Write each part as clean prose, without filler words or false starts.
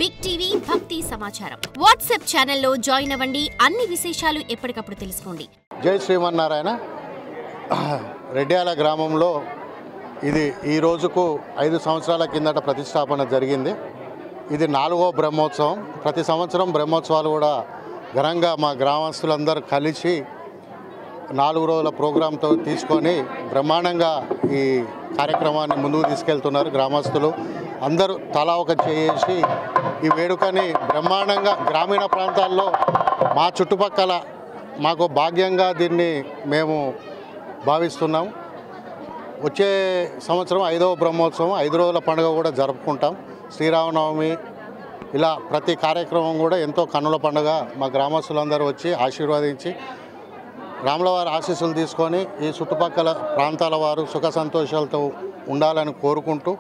Big TV భక్తి సమాచారం WhatsApp ఛానల్లో జాయిన్ అవ్వండి. అన్ని విశేషాలు ఎప్పటికప్పుడు తెలుసుకోండి. జై శ్రీమన్నారాయణ. రెడ్యాల గ్రామంలో ఇది ఈ రోజుకు 5 సంవత్సరాల కిందట ప్రతిష్టాపన జరిగింది. ఇది 4వ బ్రహ్మోత్సవం. ప్రతి సంవత్సరం బ్రహ్మోత్సవాలు కూడా ఘనంగా మా గ్రామస్తులందరూ కలిసి 4 రోజుల ప్రోగ్రాంతో తీసుకొని బ్రహ్మాండంగా ఈ కార్యక్రమాన్ని ముందుకు తీసుకెళ్తున్నారు. గ్రామస్తులు అందరూ తలా ఒక చేసి ఈ వేడుకని బ్రహ్మాండంగా గ్రామీణ ప్రాంతాల్లో మా చుట్టుపక్కల మాకు భాగ్యంగా దీన్ని మేము భావిస్తున్నాం. వచ్చే సంవత్సరం 5వ బ్రహ్మోత్సవం 5 రోజుల పండుగ కూడా జరుపుకుంటాం. శ్రీరామనవమి ఇలా ప్రతి కార్యక్రమం కూడా ఎంతో కన్నుల పండుగ. మా గ్రామస్తులందరూ వచ్చి ఆశీర్వదించి రాములవారి ఆశీస్సులు తీసుకొని ఈ చుట్టుపక్కల ప్రాంతాల వారు సుఖ సంతోషాలతో ఉండాలని కోరుకుంటూ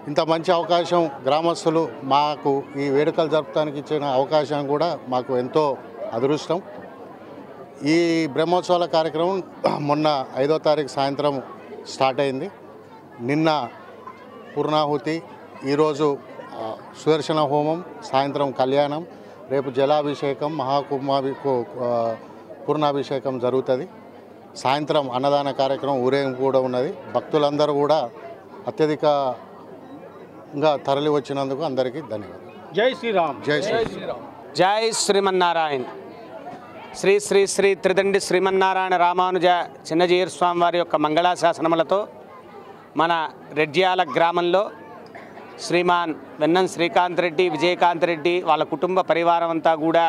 ఇంత మంచి అవకాశం గ్రామస్తులు మాకు ఈ వేడుకలు జరపడానికి ఇచ్చిన అవకాశం కూడా మాకు ఎంతో అదృష్టం. ఈ బ్రహ్మోత్సవాల కార్యక్రమం మొన్న 5వ తారీఖు సాయంత్రం స్టార్ట్ అయింది. నిన్న పూర్ణాహుతి, ఈరోజు సుదర్శన హోమం, సాయంత్రం కళ్యాణం, రేపు జలాభిషేకం, పూర్ణాభిషేకం జరుగుతుంది. సాయంత్రం అన్నదాన కార్యక్రమం, ఊరేగింపు కూడా ఉన్నది. భక్తులందరూ కూడా అత్యధికంగా తరలి వచ్చినందుకు అందరికీ ధన్యవాదాలు. జై శ్రీరామ్. జై శ్రీరామ్. జై శ్రీమన్నారాయణ. శ్రీ శ్రీ శ్రీ త్రిదండి శ్రీమన్నారాయణ రామానుజ చిన్నజీయర్ స్వామి వారి యొక్క మంగళాశాసనములతో మన రెడ్యాల గ్రామంలో శ్రీమాన్ వెన్నం శ్రీకాంత్ రెడ్డి, విజయకాంత్ రెడ్డి వాళ్ళ కుటుంబ పరివారం అంతా కూడా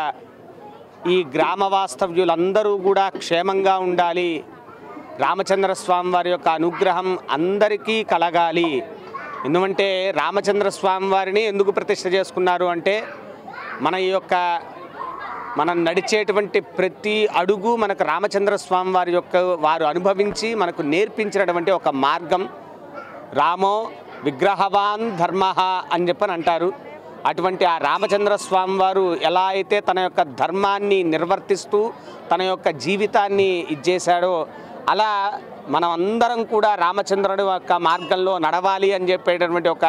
ఈ గ్రామ వాస్తవ్యులందరూ కూడా క్షేమంగా ఉండాలి, రామచంద్ర స్వామి వారి యొక్క అనుగ్రహం అందరికీ కలగాలి. ఎందుకంటే రామచంద్ర స్వామి వారిని ఎందుకు ప్రతిష్ఠ చేసుకున్నారు అంటే మనం నడిచేటువంటి ప్రతి అడుగు మనకు రామచంద్ర స్వామి వారి యొక్క వారు అనుభవించి మనకు నేర్పించినటువంటి ఒక మార్గం. రామో విగ్రహవాన్ ధర్మ అని చెప్పని అంటారు. అటువంటి ఆ రామచంద్ర స్వామి వారు ఎలా అయితే తన యొక్క ధర్మాన్ని నిర్వర్తిస్తూ తన యొక్క జీవితాన్ని ఇచ్చేశాడో అలా మనం అందరం కూడా రామచంద్రుడి యొక్క మార్గంలో నడవాలి అని చెప్పేటటువంటి ఒక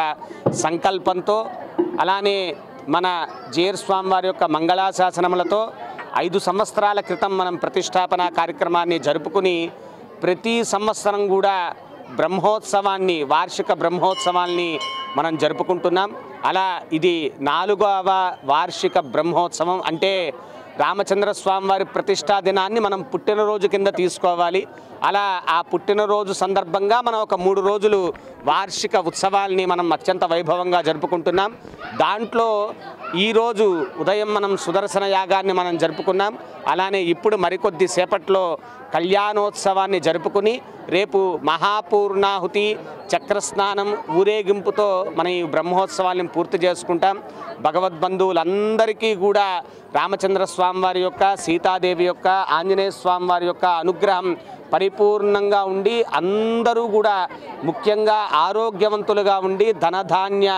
సంకల్పంతో, అలానే మన జీయర్ స్వామి వారి యొక్క మంగళాశాసనములతో 5 సంవత్సరాల క్రితం మనం ప్రతిష్టాపన కార్యక్రమాన్ని జరుపుకుని ప్రతి సంవత్సరం కూడా బ్రహ్మోత్సవాన్ని, వార్షిక బ్రహ్మోత్సవాల్ని మనం జరుపుకుంటున్నాం. అలా ఇది 4వ వార్షిక బ్రహ్మోత్సవం. అంటే రామచంద్ర స్వామి వారి ప్రతిష్టా దినాన్ని మనం పుట్టినరోజు కింద తీసుకోవాలి. అలా ఆ పుట్టినరోజు సందర్భంగా మనం ఒక 3 రోజులు వార్షిక ఉత్సవాల్ని మనం అత్యంత వైభవంగా జరుపుకుంటున్నాం. దాంట్లో ఈరోజు ఉదయం మనం సుదర్శన యాగాన్ని మనం జరుపుకున్నాం. అలానే ఇప్పుడు మరికొద్ది సేపట్లో కళ్యాణోత్సవాన్ని జరుపుకుని రేపు మహాపూర్ణాహుతి, చక్రస్నానం, ఊరేగింపుతో మన ఈ బ్రహ్మోత్సవాలను పూర్తి చేసుకుంటాం. భగవద్బంధువులందరికీ కూడా రామచంద్ర స్వామి వారి యొక్క, సీతాదేవి యొక్క, ఆంజనేయ స్వామి వారి యొక్క అనుగ్రహం పరిపూర్ణంగా ఉండి అందరూ కూడా ముఖ్యంగా ఆరోగ్యవంతులుగా ఉండి ధనధాన్య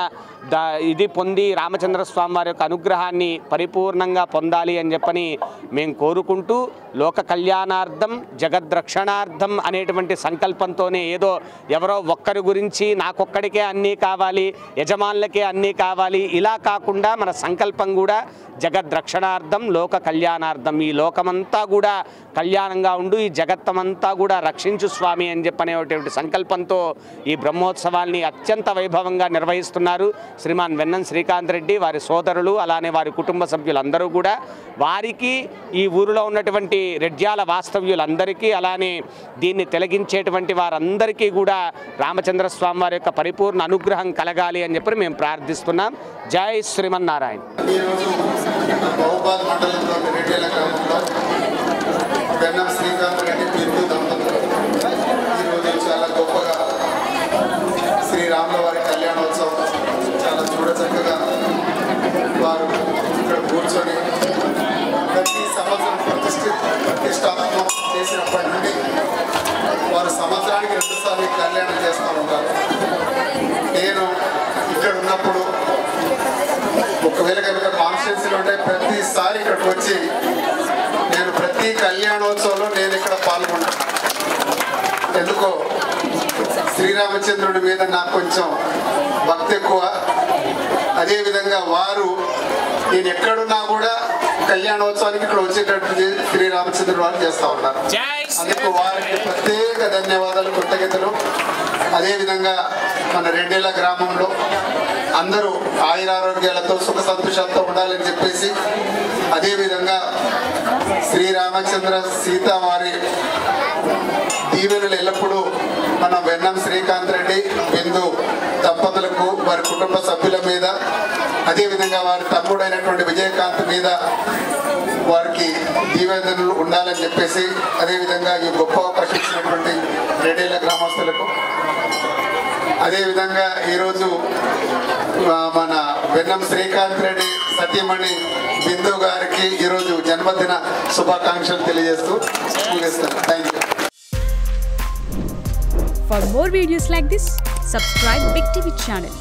ఇది పొంది రామచంద్ర స్వామి వారి యొక్క అనుగ్రహాన్ని పరిపూర్ణంగా పొందాలి అని చెప్పని మేము కోరుకుంటూ, లోక కళ్యాణార్థం జగద్రక్షణార్థం అనేటువంటి సంకల్పంతోనే ఏదో ఎవరో ఒక్కరి గురించి నాకొక్కడికే అన్నీ కావాలి, యజమానులకే అన్నీ కావాలి ఇలా కాకుండా మన సంకల్పం కూడా జగద్రక్షణార్థం లోక కళ్యాణార్థం. ఈ లోకమంతా కూడా కళ్యాణంగా ఉండు, ఈ జగత్తమంతా కూడా రక్షించు స్వామి అని చెప్పనేటువంటి సంకల్పంతో ఈ బ్రహ్మోత్సవాల్ని అత్యంత వైభవంగా నిర్వహిస్తున్నారు శ్రీమాన్ వెన్నం శ్రీకాంత్ రెడ్డి, వారి సోదరులు, అలానే వారి కుటుంబ సభ్యులందరూ కూడా. వారికి ఈ ఊరిలో ఉన్నటువంటి రెడ్యాల వాస్తవ్యులందరికీ, అలానే దీన్ని తిలగించేటువంటి వారందరికీ కూడా రామచంద్ర స్వామి వారి యొక్క పరిపూర్ణ అనుగ్రహం కలగాలి అని చెప్పి మేము ప్రార్థిస్తున్నాం. జై శ్రీమన్నారాయణ. వెన్నం శ్రీకాంత్ రెడ్డి బిందు దంపతులు ఈరోజు చాలా గొప్పగా శ్రీరాముల వారి కళ్యాణోత్సవం చాలా చూడచక్కగా వారు ఇక్కడ కూర్చొని ప్రతి సంవత్సరం ప్రతిష్టాపన చేసినప్పటి నుండి వారు సంవత్సరానికి 2 సార్లు కళ్యాణం చేస్తూ ఉంటారు. నేను ఇక్కడ ఉన్నప్పుడు ఒకవేళ కనుక కాన్స్టిట్యున్సీలో ఉంటే ప్రతిసారి ఇక్కడికి వచ్చి నేను ప్రతి కళ్యాణోత్సవంలో నేను ఇక్కడ పాల్గొన్నాను. ఎందుకో శ్రీరామచంద్రుడి మీద నాకు కొంచెం భక్తి ఎక్కువ. అదేవిధంగా వారు నేను ఎక్కడున్నా కూడా కళ్యాణోత్సవానికి ఇక్కడ వచ్చేటట్టు శ్రీరామచంద్రుడు వారు చేస్తూ ఉన్నారు. అందుకు వారికి ప్రత్యేక ధన్యవాదాలు, కృతజ్ఞతలు. అదేవిధంగా మన రెడ్డేల గ్రామంలో అందరూ ఆయురారోగ్యాలతో సుఖ సంతోషాలతో ఉండాలని చెప్పేసి, అదేవిధంగా శ్రీరామచంద్ర సీత వారి దీవెనలు ఎల్లప్పుడూ మన వెన్నం శ్రీకాంత్ రెడ్డి బిందు దంపతులకు, వారి కుటుంబ సభ్యుల మీద, అదేవిధంగా వారి తమ్ముడైనటువంటి విజయకాంత్ మీద వారికి దీవెనలు ఉండాలని చెప్పేసి, అదేవిధంగా ఈ గొప్ప అవకాశం ఇచ్చినటువంటి రెడ్డేల గ్రామస్తులకు, అదేవిధంగా ఈరోజు మన వెన్నం శ్రీకాంత్ రెడ్డి సతీమణి బిందు గారికి ఈరోజు జన్మదిన శుభాకాంక్షలు తెలియజేస్తూ ముగిస్తాను. Thank you. For more videos like this, subscribe Big TV channel.